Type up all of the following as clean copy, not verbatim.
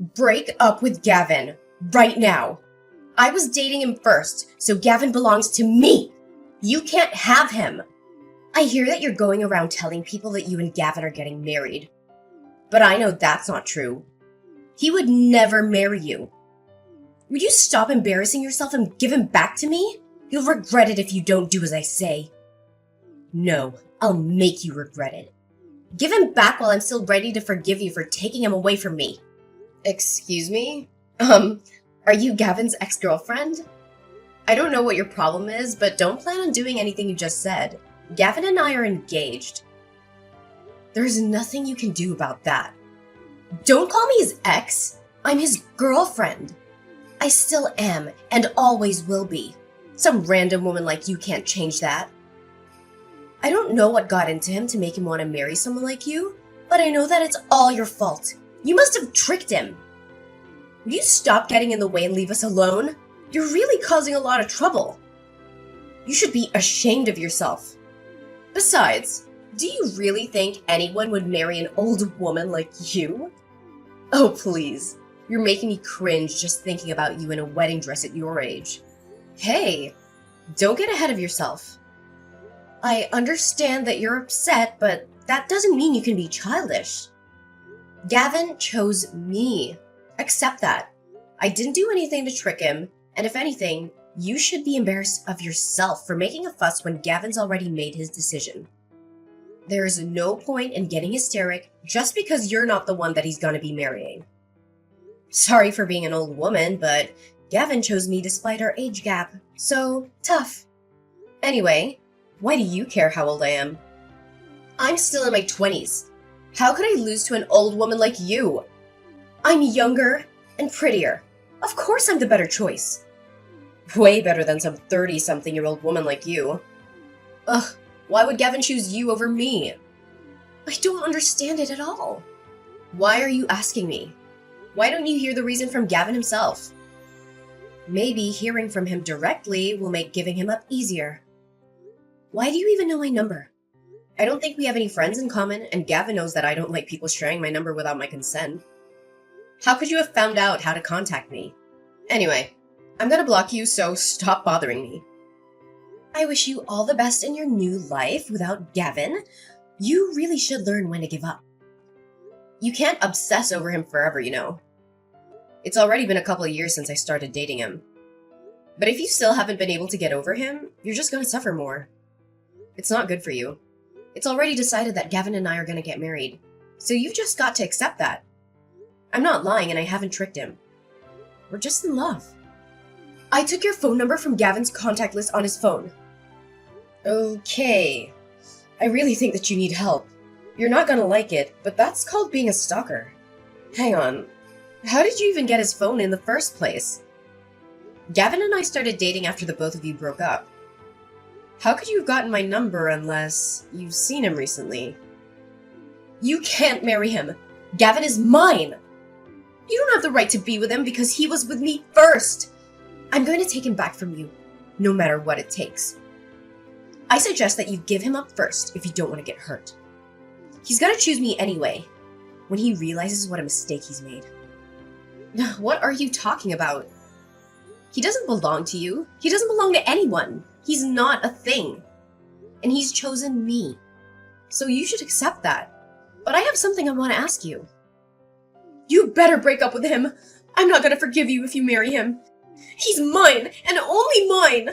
Break up with Gavin. Right now. I was dating him first, so Gavin belongs to me. You can't have him. I hear that you're going around telling people that you and Gavin are getting married. But I know that's not true. He would never marry you. Would you stop embarrassing yourself and give him back to me? You'll regret it if you don't do as I say. No, I'll make you regret it. Give him back while I'm still ready to forgive you for taking him away from me. Excuse me? Are you Gavin's ex-girlfriend? I don't know what your problem is, but don't plan on doing anything you just said. Gavin and I are engaged. There's nothing you can do about that. Don't call me his ex. I'm his girlfriend. I still am, and always will be. Some random woman like you can't change that. I don't know what got into him to make him want to marry someone like you, but I know that it's all your fault. You must have tricked him. Will you stop getting in the way and leave us alone? You're really causing a lot of trouble. You should be ashamed of yourself. Besides, do you really think anyone would marry an old woman like you? Oh, please. You're making me cringe just thinking about you in a wedding dress at your age. Hey, don't get ahead of yourself. I understand that you're upset, but that doesn't mean you can be childish. Gavin chose me. Accept that. I didn't do anything to trick him, and if anything, you should be embarrassed of yourself for making a fuss when Gavin's already made his decision. There is no point in getting hysteric just because you're not the one that he's gonna be marrying. Sorry for being an old woman, but Gavin chose me despite our age gap, so tough. Anyway, why do you care how old I am? I'm still in my 20s. How could I lose to an old woman like you? I'm younger and prettier. Of course I'm the better choice. Way better than some 30-something-year-old woman like you. Ugh, why would Gavin choose you over me? I don't understand it at all. Why are you asking me? Why don't you hear the reason from Gavin himself? Maybe hearing from him directly will make giving him up easier. Why do you even know my number? I don't think we have any friends in common, and Gavin knows that I don't like people sharing my number without my consent. How could you have found out how to contact me? Anyway, I'm gonna block you, so stop bothering me. I wish you all the best in your new life without Gavin. You really should learn when to give up. You can't obsess over him forever, you know. It's already been a couple of years since I started dating him. But if you still haven't been able to get over him, you're just gonna suffer more. It's not good for you. It's already decided that Gavin and I are gonna get married, so you've just got to accept that. I'm not lying and I haven't tricked him. We're just in love. I took your phone number from Gavin's contact list on his phone. Okay. I really think that you need help. You're not gonna like it, but that's called being a stalker. Hang on. How did you even get his phone in the first place? Gavin and I started dating after the both of you broke up. How could you have gotten my number unless you've seen him recently? You can't marry him. Gavin is mine. You don't have the right to be with him because he was with me first. I'm going to take him back from you, no matter what it takes. I suggest that you give him up first if you don't want to get hurt. He's gonna choose me anyway, when he realizes what a mistake he's made. What are you talking about? He doesn't belong to you. He doesn't belong to anyone. He's not a thing. And he's chosen me. So you should accept that. But I have something I want to ask you. You better break up with him. I'm not gonna forgive you if you marry him. He's mine, and only mine!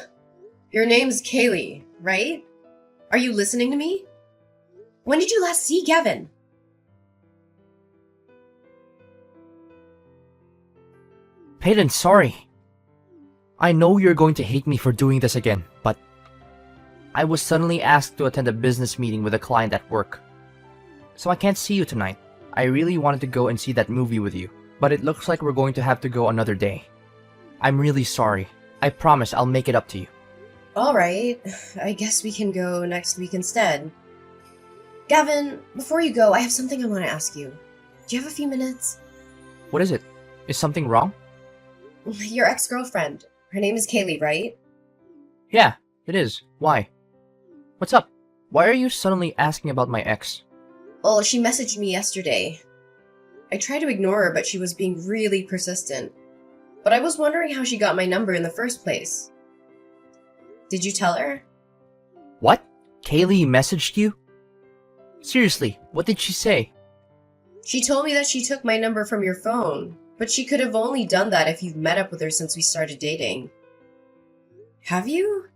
Your name's Kaylee, right? Are you listening to me? When did you last see Gavin? Peyton, sorry. I know you're going to hate me for doing this again, but I was suddenly asked to attend a business meeting with a client at work. So I can't see you tonight. I really wanted to go and see that movie with you, but it looks like we're going to have to go another day. I'm really sorry. I promise I'll make it up to you. Alright, I guess we can go next week instead. Gavin, before you go, I have something I want to ask you. Do you have a few minutes? What is it? Is something wrong? Your ex-girlfriend. Her name is Kaylee, right? Yeah, it is. Why? What's up? Why are you suddenly asking about my ex? Well, she messaged me yesterday. I tried to ignore her, but she was being really persistent. But I was wondering how she got my number in the first place. Did you tell her? What? Kaylee messaged you? Seriously, what did she say? She told me that she took my number from your phone, but she could have only done that if you've met up with her since we started dating. Have you?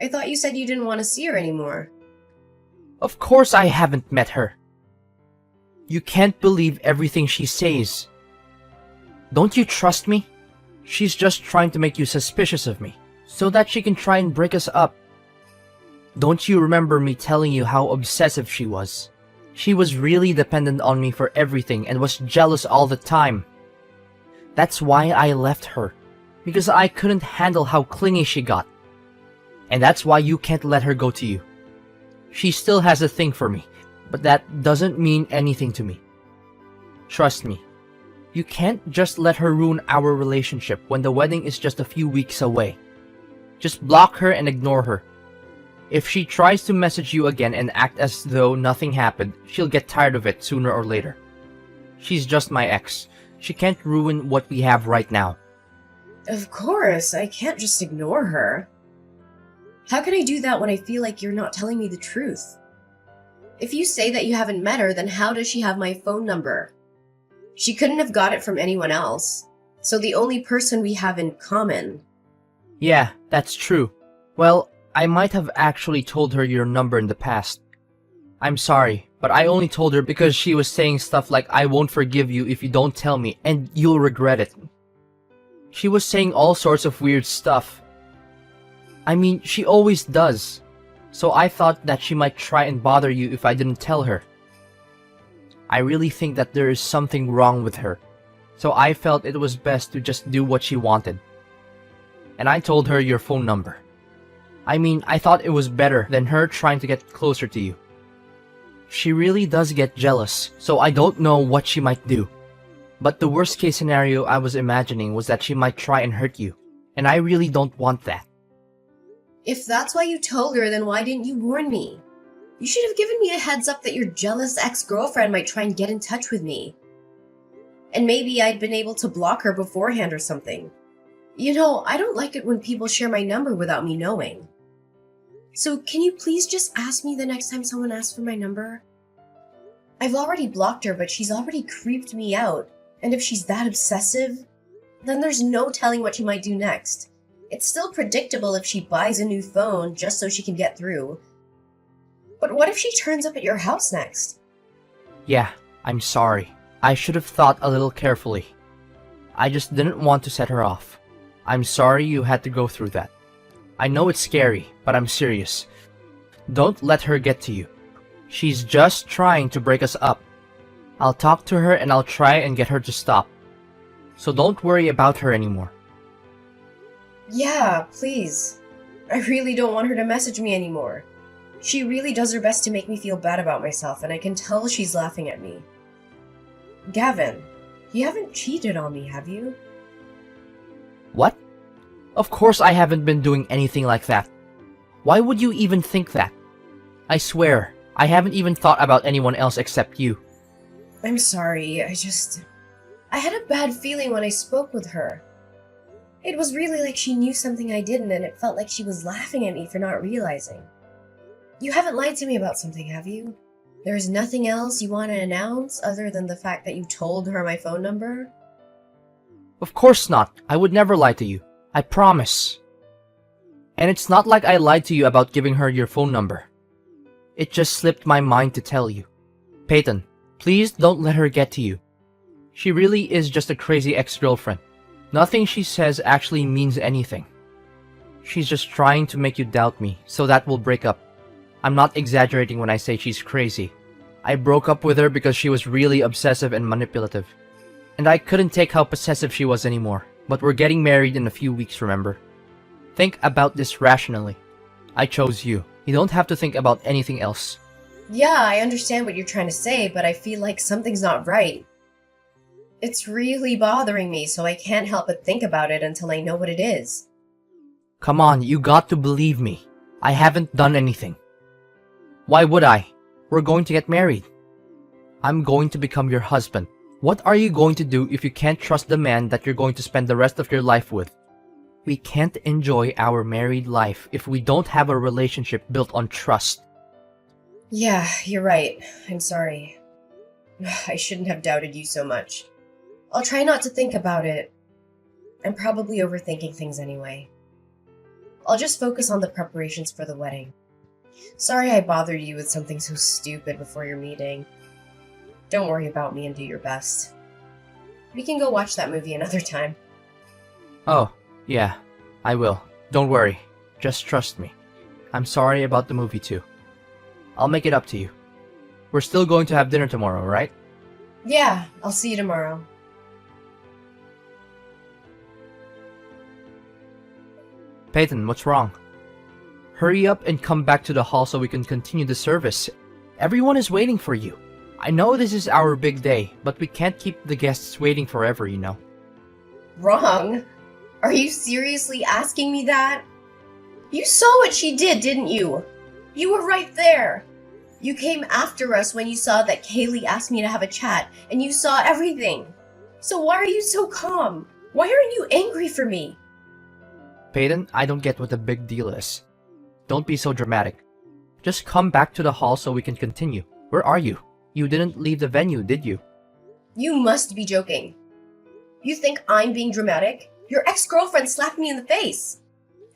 I thought you said you didn't want to see her anymore. Of course I haven't met her. You can't believe everything she says. Don't you trust me? She's just trying to make you suspicious of me, so that she can try and break us up. Don't you remember me telling you how obsessive she was? She was really dependent on me for everything and was jealous all the time. That's why I left her, because I couldn't handle how clingy she got. And that's why you can't let her go to you. She still has a thing for me, but that doesn't mean anything to me. Trust me, you can't just let her ruin our relationship when the wedding is just a few weeks away. Just block her and ignore her. If she tries to message you again and act as though nothing happened, she'll get tired of it sooner or later. She's just my ex. She can't ruin what we have right now. Of course, I can't just ignore her. How can I do that when I feel like you're not telling me the truth? If you say that you haven't met her, then how does she have my phone number? She couldn't have got it from anyone else. So the only person we have in common. Yeah, that's true. Well, I might have actually told her your number in the past. I'm sorry, but I only told her because she was saying stuff like, I won't forgive you if you don't tell me, and you'll regret it. She was saying all sorts of weird stuff. I mean, she always does. So I thought that she might try and bother you if I didn't tell her. I really think that there is something wrong with her. So I felt it was best to just do what she wanted. And I told her your phone number. I mean, I thought it was better than her trying to get closer to you. She really does get jealous, so I don't know what she might do. But the worst case scenario I was imagining was that she might try and hurt you. And I really don't want that. If that's why you told her, then why didn't you warn me? You should have given me a heads up that your jealous ex-girlfriend might try and get in touch with me. And maybe I'd been able to block her beforehand or something. You know, I don't like it when people share my number without me knowing. So can you please just ask me the next time someone asks for my number? I've already blocked her, but she's already creeped me out. And if she's that obsessive, then there's no telling what she might do next. It's still predictable if she buys a new phone just so she can get through. But what if she turns up at your house next? Yeah, I'm sorry. I should have thought a little carefully. I just didn't want to set her off. I'm sorry you had to go through that. I know it's scary, but I'm serious. Don't let her get to you. She's just trying to break us up. I'll talk to her and I'll try and get her to stop. So don't worry about her anymore. Yeah, please. I really don't want her to message me anymore. She really does her best to make me feel bad about myself, and I can tell she's laughing at me. Gavin, you haven't cheated on me, have you? What? Of course I haven't been doing anything like that. Why would you even think that? I swear, I haven't even thought about anyone else except you. I'm sorry, I had a bad feeling when I spoke with her. It was really like she knew something I didn't, and it felt like she was laughing at me for not realizing. You haven't lied to me about something, have you? There's nothing else you want to announce other than the fact that you told her my phone number? Of course not. I would never lie to you. I promise. And it's not like I lied to you about giving her your phone number. It just slipped my mind to tell you. Peyton, please don't let her get to you. She really is just a crazy ex-girlfriend. Nothing she says actually means anything. She's just trying to make you doubt me, so that we'll break up. I'm not exaggerating when I say she's crazy. I broke up with her because she was really obsessive and manipulative. And I couldn't take how possessive she was anymore. But we're getting married in a few weeks, remember? Think about this rationally. I chose you. You don't have to think about anything else. Yeah, I understand what you're trying to say, but I feel like something's not right. It's really bothering me, so I can't help but think about it until I know what it is. Come on, you got to believe me. I haven't done anything. Why would I? We're going to get married. I'm going to become your husband. What are you going to do if you can't trust the man that you're going to spend the rest of your life with? We can't enjoy our married life if we don't have a relationship built on trust. Yeah, you're right. I'm sorry. I shouldn't have doubted you so much. I'll try not to think about it. I'm probably overthinking things anyway. I'll just focus on the preparations for the wedding. Sorry I bothered you with something so stupid before your meeting. Don't worry about me and do your best. We can go watch that movie another time. Oh, yeah, I will. Don't worry. Just trust me. I'm sorry about the movie too. I'll make it up to you. We're still going to have dinner tomorrow, right? Yeah, I'll see you tomorrow. Peyton, what's wrong? Hurry up and come back to the hall so we can continue the service. Everyone is waiting for you. I know this is our big day, but we can't keep the guests waiting forever, you know. Wrong? Are you seriously asking me that? You saw what she did, didn't you? You were right there. You came after us when you saw that Kaylee asked me to have a chat, and you saw everything. So why are you so calm? Why aren't you angry for me? Peyton, I don't get what the big deal is. Don't be so dramatic. Just come back to the hall so we can continue. Where are you? You didn't leave the venue, did you? You must be joking. You think I'm being dramatic? Your ex-girlfriend slapped me in the face.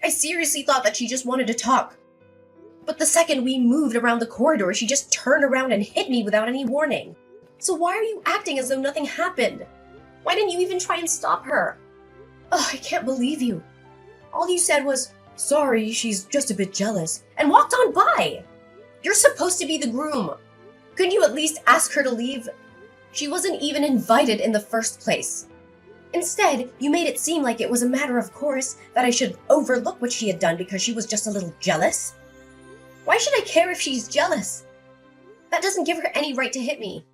I seriously thought that she just wanted to talk. But the second we moved around the corridor, she just turned around and hit me without any warning. So why are you acting as though nothing happened? Why didn't you even try and stop her? Ugh, I can't believe you. All you said was, sorry, she's just a bit jealous, and walked on by. You're supposed to be the groom. Couldn't you at least ask her to leave? She wasn't even invited in the first place. Instead, you made it seem like it was a matter of course that I should overlook what she had done because she was just a little jealous. Why should I care if she's jealous? That doesn't give her any right to hit me.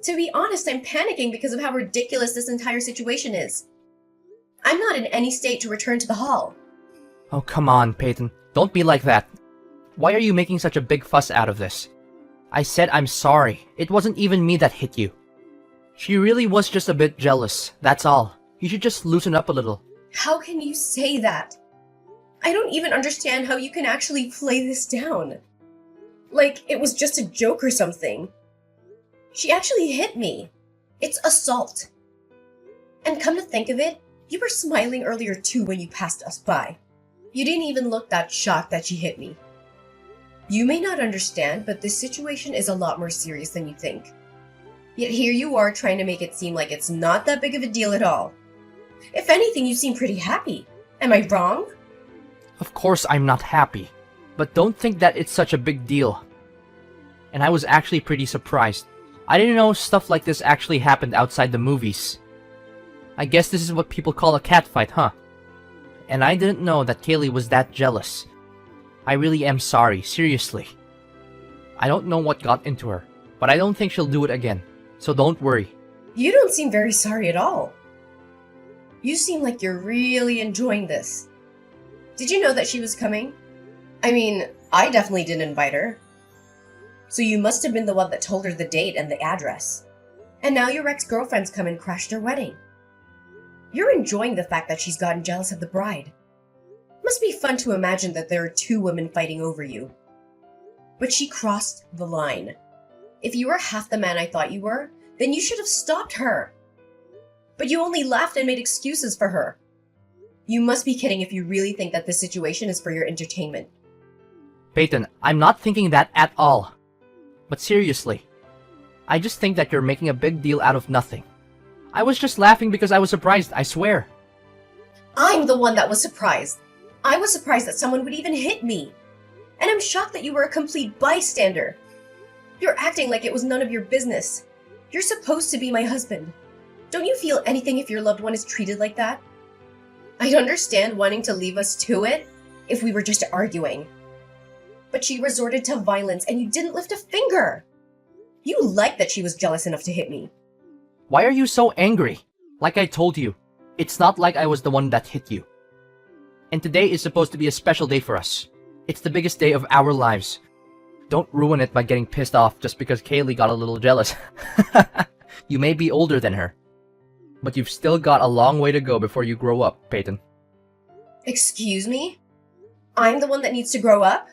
To be honest, I'm panicking because of how ridiculous this entire situation is. I'm not in any state to return to the hall. Oh, come on, Peyton. Don't be like that. Why are you making such a big fuss out of this? I said I'm sorry. It wasn't even me that hit you. She really was just a bit jealous, that's all. You should just loosen up a little. How can you say that? I don't even understand how you can actually play this down. Like it was just a joke or something. She actually hit me. It's assault. And come to think of it, you were smiling earlier too when you passed us by. You didn't even look that shocked that she hit me. You may not understand, but this situation is a lot more serious than you think. Yet here you are trying to make it seem like it's not that big of a deal at all. If anything, you seem pretty happy. Am I wrong? Of course I'm not happy, but don't think that it's such a big deal. And I was actually pretty surprised. I didn't know stuff like this actually happened outside the movies. I guess this is what people call a catfight, huh? And I didn't know that Kaylee was that jealous. I really am sorry, seriously. I don't know what got into her, but I don't think she'll do it again, so don't worry. You don't seem very sorry at all. You seem like you're really enjoying this. Did you know that she was coming? I mean, I definitely didn't invite her. So you must have been the one that told her the date and the address. And now your ex-girlfriend's come and crashed her wedding. You're enjoying the fact that she's gotten jealous of the bride. Must be fun to imagine that there are two women fighting over you. But she crossed the line. If you were half the man I thought you were, then you should have stopped her. But you only laughed and made excuses for her. You must be kidding if you really think that this situation is for your entertainment. Peyton, I'm not thinking that at all. But seriously, I just think that you're making a big deal out of nothing. I was just laughing because I was surprised, I swear. I'm the one that was surprised. I was surprised that someone would even hit me. And I'm shocked that you were a complete bystander. You're acting like it was none of your business. You're supposed to be my husband. Don't you feel anything if your loved one is treated like that? I'd understand wanting to leave us to it if we were just arguing. But she resorted to violence and you didn't lift a finger. You liked that she was jealous enough to hit me. Why are you so angry? Like I told you, it's not like I was the one that hit you. And today is supposed to be a special day for us. It's the biggest day of our lives. Don't ruin it by getting pissed off just because Kaylee got a little jealous. You may be older than her, but you've still got a long way to go before you grow up, Peyton. Excuse me? I'm the one that needs to grow up?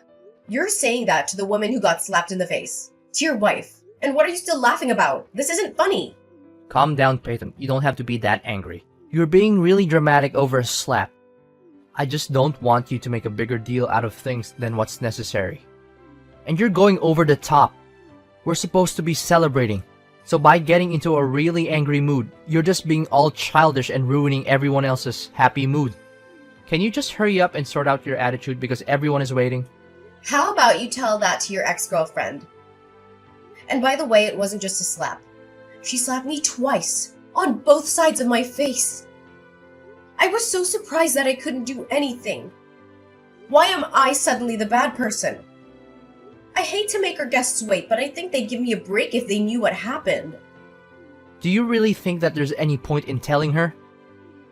You're saying that to the woman who got slapped in the face. To your wife. And what are you still laughing about? This isn't funny. Calm down, Peyton. You don't have to be that angry. You're being really dramatic over a slap. I just don't want you to make a bigger deal out of things than what's necessary. And you're going over the top. We're supposed to be celebrating. So by getting into a really angry mood, you're just being all childish and ruining everyone else's happy mood. Can you just hurry up and sort out your attitude because everyone is waiting? How about you tell that to your ex-girlfriend? And by the way, it wasn't just a slap. She slapped me twice, on both sides of my face. I was so surprised that I couldn't do anything. Why am I suddenly the bad person? I hate to make our guests wait, but I think they'd give me a break if they knew what happened. Do you really think that there's any point in telling her?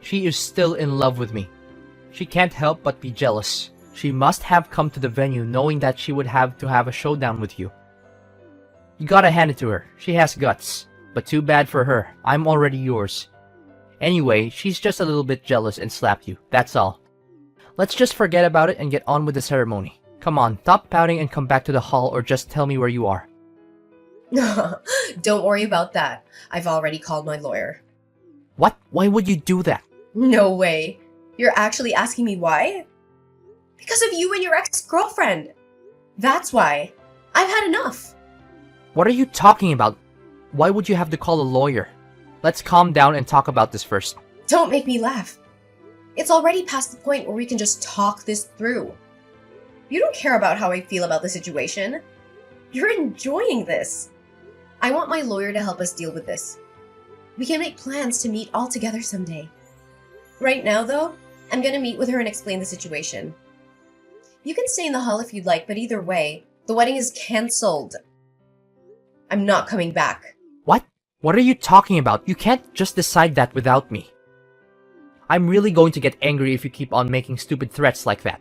She is still in love with me. She can't help but be jealous. She must have come to the venue knowing that she would have to have a showdown with you. You gotta hand it to her. She has guts. But too bad for her. I'm already yours. Anyway, she's just a little bit jealous and slapped you. That's all. Let's just forget about it and get on with the ceremony. Come on, stop pouting and come back to the hall or just tell me where you are. Don't worry about that. I've already called my lawyer. What? Why would you do that? No way. You're actually asking me why? Because of you and your ex-girlfriend. That's why. I've had enough. What are you talking about? Why would you have to call a lawyer? Let's calm down and talk about this first. Don't make me laugh. It's already past the point where we can just talk this through. You don't care about how I feel about the situation. You're enjoying this. I want my lawyer to help us deal with this. We can make plans to meet all together someday. Right now, though, I'm gonna meet with her and explain the situation. You can stay in the hall if you'd like, but either way, the wedding is cancelled. I'm not coming back. What? What are you talking about? You can't just decide that without me. I'm really going to get angry if you keep on making stupid threats like that.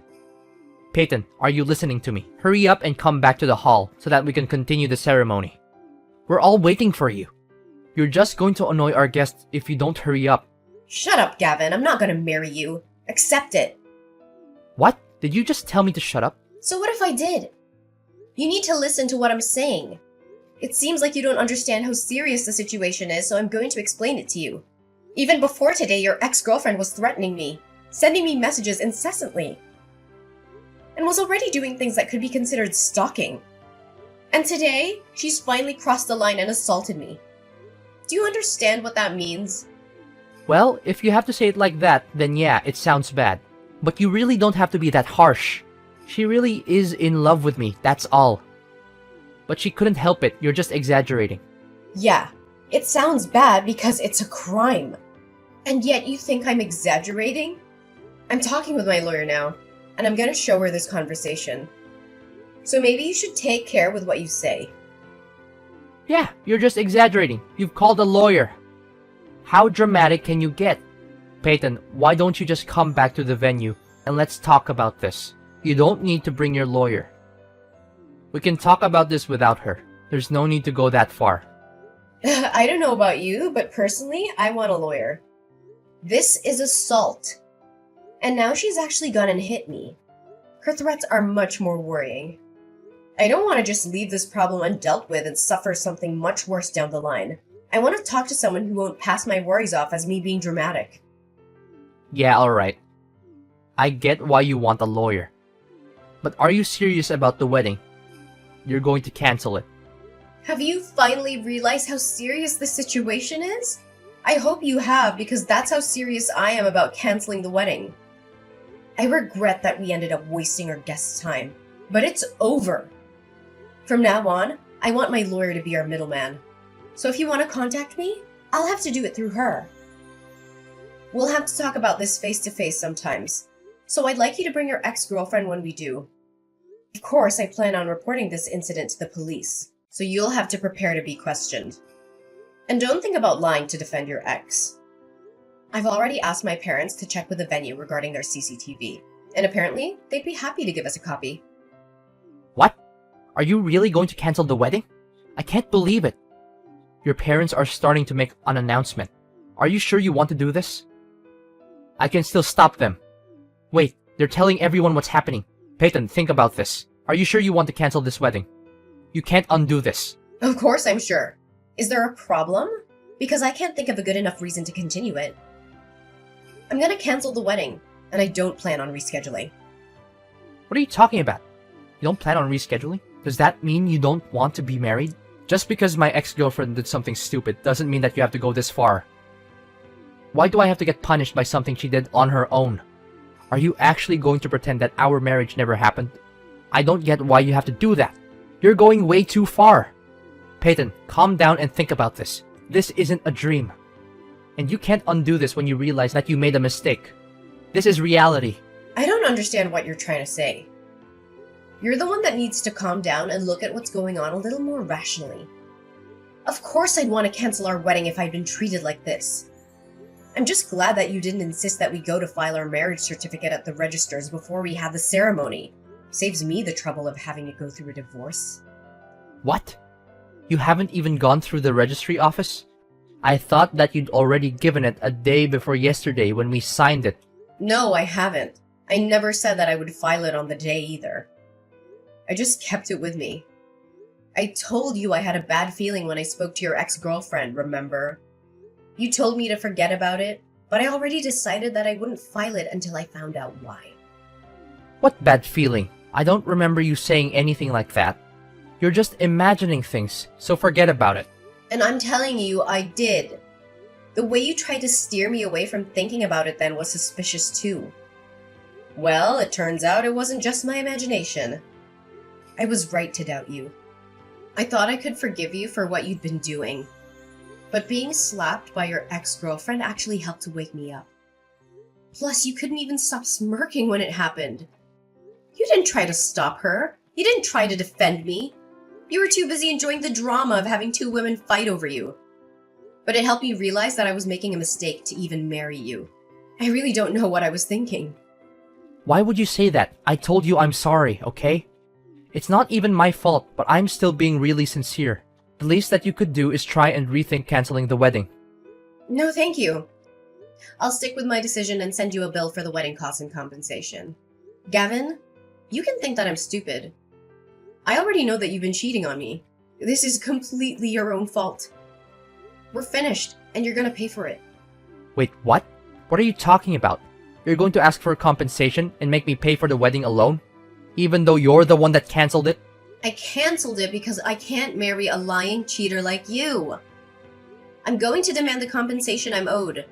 Peyton, are you listening to me? Hurry up and come back to the hall so that we can continue the ceremony. We're all waiting for you. You're just going to annoy our guests if you don't hurry up. Shut up, Gavin. I'm not gonna marry you. Accept it. What? Did you just tell me to shut up? So what if I did? You need to listen to what I'm saying. It seems like you don't understand how serious the situation is, so I'm going to explain it to you. Even before today, your ex-girlfriend was threatening me, sending me messages incessantly, and was already doing things that could be considered stalking. And today, she's finally crossed the line and assaulted me. Do you understand what that means? Well, if you have to say it like that, then yeah, it sounds bad. But you really don't have to be that harsh. She really is in love with me, that's all. But she couldn't help it, you're just exaggerating. Yeah, it sounds bad because it's a crime. And yet you think I'm exaggerating? I'm talking with my lawyer now, and I'm gonna show her this conversation. So maybe you should take care with what you say. Yeah, you're just exaggerating. You've called a lawyer. How dramatic can you get? Peyton, why don't you just come back to the venue and let's talk about this? You don't need to bring your lawyer. We can talk about this without her. There's no need to go that far. I don't know about you, but personally, I want a lawyer. This is assault. And now she's actually gone and hit me. Her threats are much more worrying. I don't want to just leave this problem undealt with and suffer something much worse down the line. I want to talk to someone who won't pass my worries off as me being dramatic. Yeah, alright. I get why you want a lawyer. But are you serious about the wedding? You're going to cancel it. Have you finally realized how serious the situation is? I hope you have, because that's how serious I am about canceling the wedding. I regret that we ended up wasting our guests' time, but it's over. From now on, I want my lawyer to be our middleman. So if you want to contact me, I'll have to do it through her. We'll have to talk about this face-to-face sometimes, so I'd like you to bring your ex-girlfriend when we do. Of course, I plan on reporting this incident to the police, so you'll have to prepare to be questioned. And don't think about lying to defend your ex. I've already asked my parents to check with the venue regarding their CCTV, and apparently, they'd be happy to give us a copy. What? Are you really going to cancel the wedding? I can't believe it. Your parents are starting to make an announcement. Are you sure you want to do this? I can still stop them. Wait, they're telling everyone what's happening. Peyton, think about this. Are you sure you want to cancel this wedding? You can't undo this. Of course I'm sure. Is there a problem? Because I can't think of a good enough reason to continue it. I'm gonna cancel the wedding, and I don't plan on rescheduling. What are you talking about? You don't plan on rescheduling? Does that mean you don't want to be married? Just because my ex-girlfriend did something stupid doesn't mean that you have to go this far. Why do I have to get punished by something she did on her own? Are you actually going to pretend that our marriage never happened? I don't get why you have to do that. You're going way too far. Peyton, calm down and think about this. This isn't a dream. And you can't undo this when you realize that you made a mistake. This is reality. I don't understand what you're trying to say. You're the one that needs to calm down and look at what's going on a little more rationally. Of course I'd want to cancel our wedding if I'd been treated like this. I'm just glad that you didn't insist that we go to file our marriage certificate at the registers before we had the ceremony. Saves me the trouble of having to go through a divorce. What? You haven't even gone through the registry office? I thought that you'd already given it a day before yesterday when we signed it. No, I haven't. I never said that I would file it on the day either. I just kept it with me. I told you I had a bad feeling when I spoke to your ex-girlfriend, remember? You told me to forget about it, but I already decided that I wouldn't file it until I found out why. What bad feeling? I don't remember you saying anything like that. You're just imagining things, so forget about it. And I'm telling you, I did. The way you tried to steer me away from thinking about it then was suspicious too. Well, it turns out it wasn't just my imagination. I was right to doubt you. I thought I could forgive you for what you'd been doing. But being slapped by your ex-girlfriend actually helped to wake me up. Plus, you couldn't even stop smirking when it happened. You didn't try to stop her. You didn't try to defend me. You were too busy enjoying the drama of having two women fight over you. But it helped me realize that I was making a mistake to even marry you. I really don't know what I was thinking. Why would you say that? I told you I'm sorry, okay? It's not even my fault, but I'm still being really sincere. The least that you could do is try and rethink canceling the wedding. No, thank you. I'll stick with my decision and send you a bill for the wedding costs and compensation. Gavin, you can think that I'm stupid. I already know that you've been cheating on me. This is completely your own fault. We're finished, and you're gonna pay for it. Wait, what? What are you talking about? You're going to ask for compensation and make me pay for the wedding alone? Even though you're the one that canceled it? I canceled it because I can't marry a lying cheater like you. I'm going to demand the compensation I'm owed.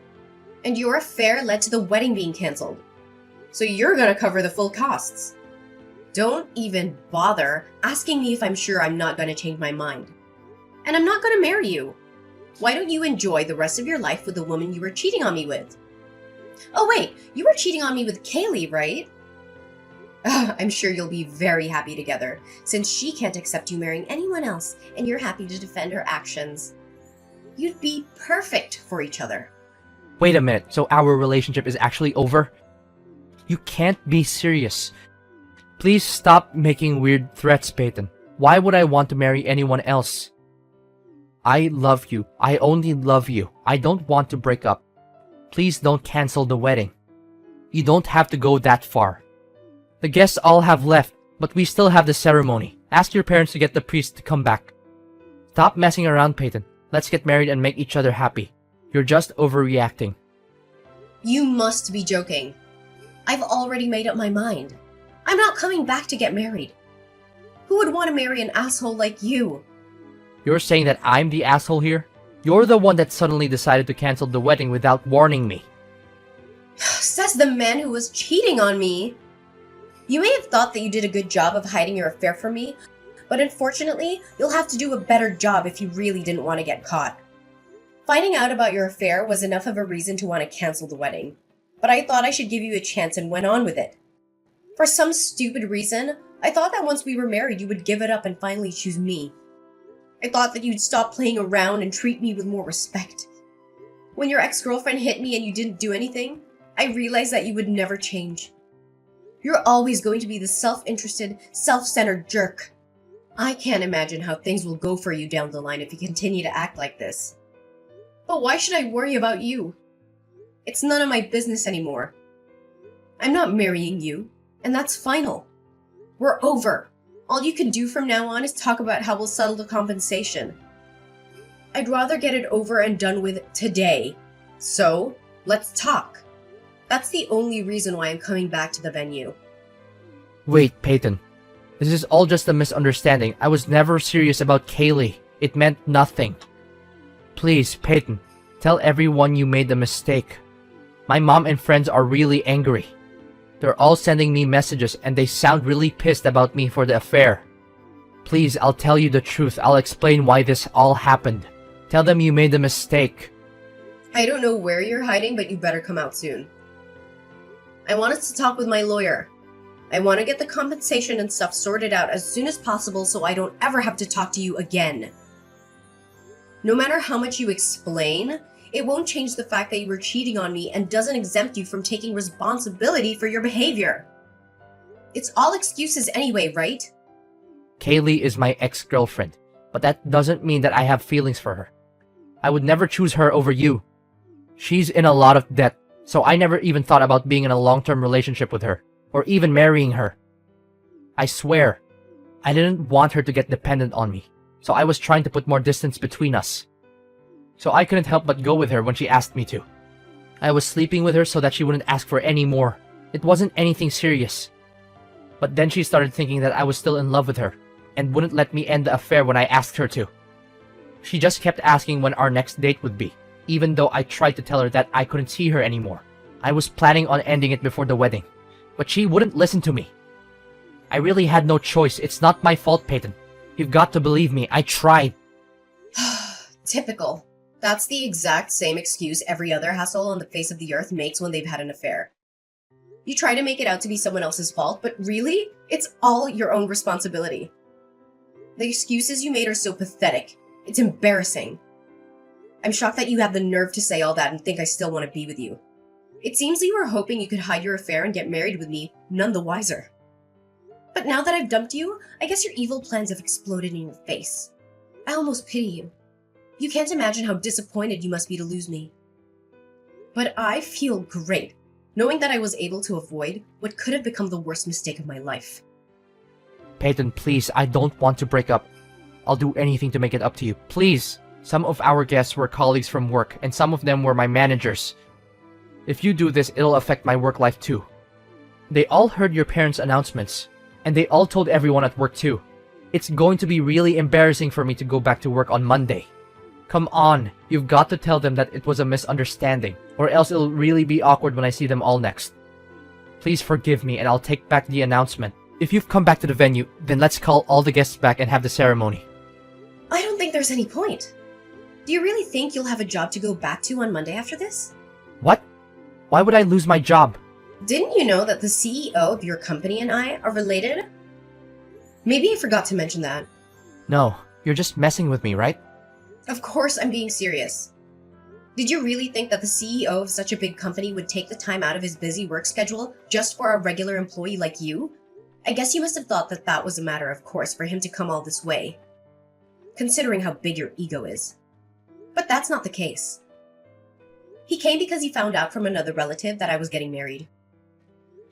And your affair led to the wedding being canceled. So you're gonna cover the full costs. Don't even bother asking me if I'm sure I'm not gonna change my mind. And I'm not gonna marry you. Why don't you enjoy the rest of your life with the woman you were cheating on me with? Oh wait, you were cheating on me with Kaylee, right? I'm sure you'll be very happy together, since she can't accept you marrying anyone else, and you're happy to defend her actions. You'd be perfect for each other. Wait a minute, so our relationship is actually over? You can't be serious. Please stop making weird threats, Peyton. Why would I want to marry anyone else? I love you. I only love you. I don't want to break up. Please don't cancel the wedding. You don't have to go that far. The guests all have left, but we still have the ceremony. Ask your parents to get the priest to come back. Stop messing around, Peyton. Let's get married and make each other happy. You're just overreacting. You must be joking. I've already made up my mind. I'm not coming back to get married. Who would want to marry an asshole like you? You're saying that I'm the asshole here? You're the one that suddenly decided to cancel the wedding without warning me. Says the man who was cheating on me. You may have thought that you did a good job of hiding your affair from me, but unfortunately, you'll have to do a better job if you really didn't want to get caught. Finding out about your affair was enough of a reason to want to cancel the wedding, but I thought I should give you a chance and went on with it. For some stupid reason, I thought that once we were married, you would give it up and finally choose me. I thought that you'd stop playing around and treat me with more respect. When your ex-girlfriend hit me and you didn't do anything, I realized that you would never change. You're always going to be the self-interested, self-centered jerk. I can't imagine how things will go for you down the line if you continue to act like this. But why should I worry about you? It's none of my business anymore. I'm not marrying you, and that's final. We're over. All you can do from now on is talk about how we'll settle the compensation. I'd rather get it over and done with today. So, let's talk. That's the only reason why I'm coming back to the venue. Wait, Peyton. This is all just a misunderstanding. I was never serious about Kaylee. It meant nothing. Please, Peyton, tell everyone you made the mistake. My mom and friends are really angry. They're all sending me messages and they sound really pissed about me for the affair. Please, I'll tell you the truth. I'll explain why this all happened. Tell them you made the mistake. I don't know where you're hiding, but you better come out soon. I wanted to talk with my lawyer. I want to get the compensation and stuff sorted out as soon as possible so I don't ever have to talk to you again. No matter how much you explain, it won't change the fact that you were cheating on me and doesn't exempt you from taking responsibility for your behavior. It's all excuses anyway, right? Kaylee is my ex-girlfriend, but that doesn't mean that I have feelings for her. I would never choose her over you. She's in a lot of debt, so I never even thought about being in a long-term relationship with her, or even marrying her. I swear, I didn't want her to get dependent on me, so I was trying to put more distance between us. So I couldn't help but go with her when she asked me to. I was sleeping with her so that she wouldn't ask for any more. It wasn't anything serious. But then she started thinking that I was still in love with her, and wouldn't let me end the affair when I asked her to. She just kept asking when our next date would be, even though I tried to tell her that I couldn't see her anymore. I was planning on ending it before the wedding, but she wouldn't listen to me. I really had no choice. It's not my fault, Peyton. You've got to believe me. I tried. Typical. That's the exact same excuse every other asshole on the face of the earth makes when they've had an affair. You try to make it out to be someone else's fault, but really, it's all your own responsibility. The excuses you made are so pathetic. It's embarrassing. I'm shocked that you have the nerve to say all that and think I still want to be with you. It seems that you were hoping you could hide your affair and get married with me, none the wiser. But now that I've dumped you, I guess your evil plans have exploded in your face. I almost pity you. You can't imagine how disappointed you must be to lose me. But I feel great, knowing that I was able to avoid what could have become the worst mistake of my life. Peyton, please, I don't want to break up. I'll do anything to make it up to you. Please. Some of our guests were colleagues from work, and some of them were my managers. If you do this, it'll affect my work life too. They all heard your parents' announcements, and they all told everyone at work too. It's going to be really embarrassing for me to go back to work on Monday. Come on, you've got to tell them that it was a misunderstanding, or else it'll really be awkward when I see them all next. Please forgive me and I'll take back the announcement. If you've come back to the venue, then let's call all the guests back and have the ceremony. I don't think there's any point. Do you really think you'll have a job to go back to on Monday after this? What? Why would I lose my job? Didn't you know that the CEO of your company and I are related? Maybe I forgot to mention that. No, you're just messing with me, right? Of course I'm being serious. Did you really think that the CEO of such a big company would take the time out of his busy work schedule just for a regular employee like you? I guess you must have thought that that was a matter of course for him to come all this way, considering how big your ego is. But that's not the case. He came because he found out from another relative that I was getting married.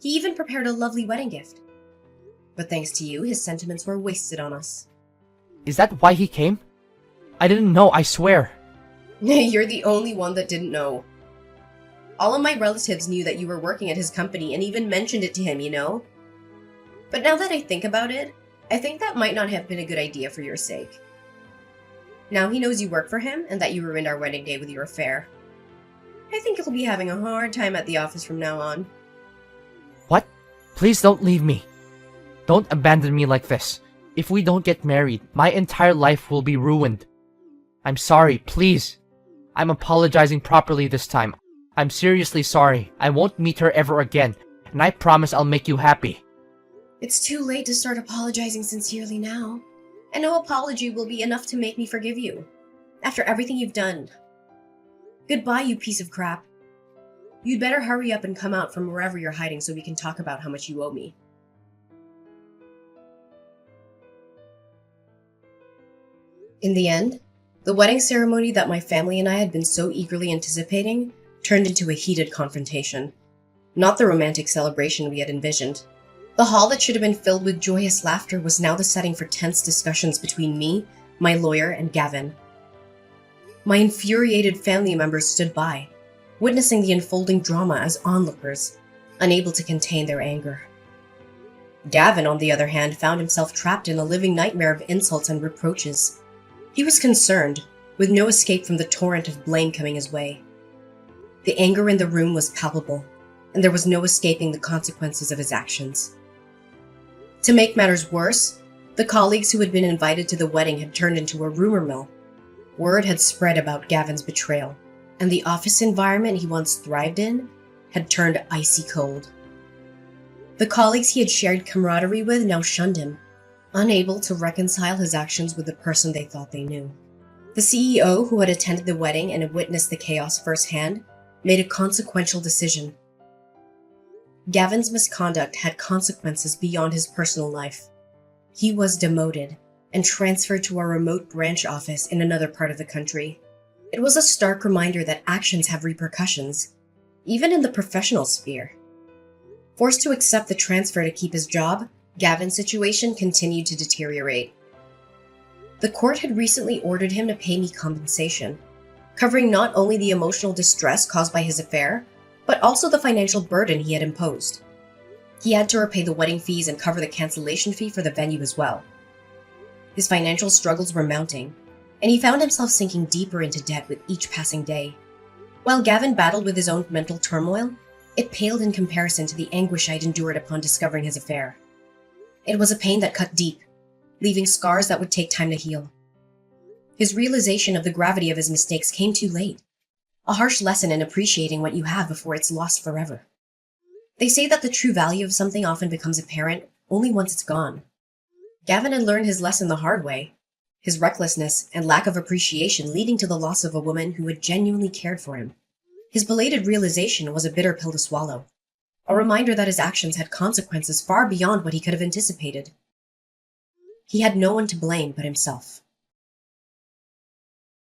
He even prepared a lovely wedding gift. But thanks to you, his sentiments were wasted on us. Is that why he came? I didn't know, I swear. You're the only one that didn't know. All of my relatives knew that you were working at his company and even mentioned it to him, you know? But now that I think about it, I think that might not have been a good idea for your sake. Now he knows you work for him and that you ruined our wedding day with your affair. I think he'll be having a hard time at the office from now on. What? Please don't leave me. Don't abandon me like this. If we don't get married, my entire life will be ruined. I'm sorry, please. I'm apologizing properly this time. I'm seriously sorry. I won't meet her ever again, and I promise I'll make you happy. It's too late to start apologizing sincerely now. And no apology will be enough to make me forgive you. After everything you've done. Goodbye, you piece of crap. You'd better hurry up and come out from wherever you're hiding so we can talk about how much you owe me. In the end, the wedding ceremony that my family and I had been so eagerly anticipating turned into a heated confrontation. Not the romantic celebration we had envisioned. The hall that should have been filled with joyous laughter was now the setting for tense discussions between me, my lawyer, and Gavin. My infuriated family members stood by, witnessing the unfolding drama as onlookers, unable to contain their anger. Gavin, on the other hand, found himself trapped in a living nightmare of insults and reproaches. He was concerned, with no escape from the torrent of blame coming his way. The anger in the room was palpable, and there was no escaping the consequences of his actions. To make matters worse, the colleagues who had been invited to the wedding had turned into a rumor mill. Word had spread about Gavin's betrayal, and the office environment he once thrived in had turned icy cold. The colleagues he had shared camaraderie with now shunned him, unable to reconcile his actions with the person they thought they knew. The CEO, who had attended the wedding and had witnessed the chaos firsthand, made a consequential decision. Gavin's misconduct had consequences beyond his personal life. He was demoted and transferred to a remote branch office in another part of the country. It was a stark reminder that actions have repercussions, even in the professional sphere. Forced to accept the transfer to keep his job, Gavin's situation continued to deteriorate. The court had recently ordered him to pay me compensation, covering not only the emotional distress caused by his affair, but also the financial burden he had imposed. He had to repay the wedding fees and cover the cancellation fee for the venue as well. His financial struggles were mounting, and he found himself sinking deeper into debt with each passing day. While Gavin battled with his own mental turmoil, it paled in comparison to the anguish I'd endured upon discovering his affair. It was a pain that cut deep, leaving scars that would take time to heal. His realization of the gravity of his mistakes came too late, a harsh lesson in appreciating what you have before it's lost forever. They say that the true value of something often becomes apparent only once it's gone. Gavin had learned his lesson the hard way, his recklessness and lack of appreciation leading to the loss of a woman who had genuinely cared for him. His belated realization was a bitter pill to swallow, a reminder that his actions had consequences far beyond what he could have anticipated. He had no one to blame but himself.